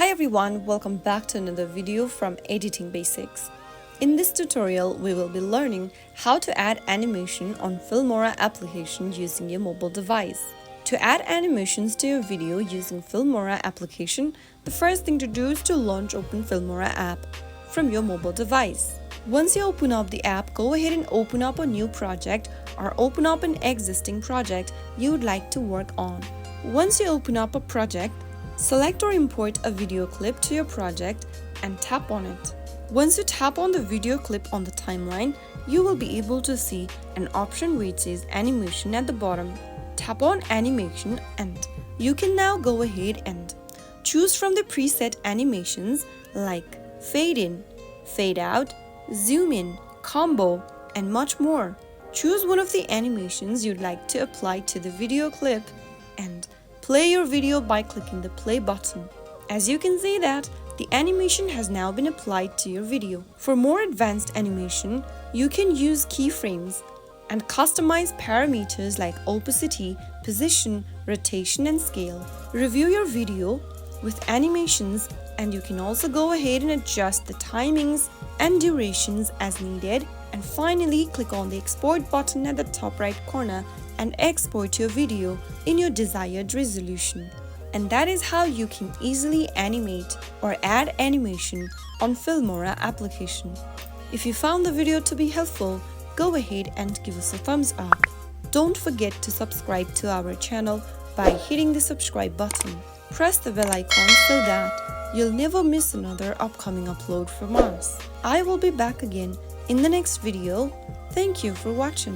Hi everyone, welcome back to another video from Editing Basics. In this tutorial, we will be learning how to add animation on Filmora application using your mobile device. To add animations to your video using Filmora application, the first thing to do is to launch open Filmora app from your mobile device. Once you open up the app, go ahead and open up a new project or open up an existing project you would like to work on. Once you open up a project, select or import a video clip to your project and tap on it. Once you tap on the video clip on the timeline, you will be able to see an option which says animation at the bottom. Tap on animation and you can now go ahead and choose from the preset animations like fade in, fade out, zoom in, combo, and much more. Choose one of the animations you'd like to apply to the video clip and play your video by clicking the play button. As you can see that the animation has now been applied to your video. For more advanced animation, you can use keyframes and customize parameters like opacity, position, rotation, and scale. Review your video with animations, and you can also go ahead and adjust the timings and durations as needed. And finally, click on the export button at the top right corner and export your video in your desired resolution. And that is how you can easily animate or add animation on Filmora application. If you found the video to be helpful, go ahead and give us a thumbs up. Don't forget to subscribe to our channel by hitting the subscribe button. Press the bell icon so that you'll never miss another upcoming upload from us. I will be back again in the next video. Thank you for watching.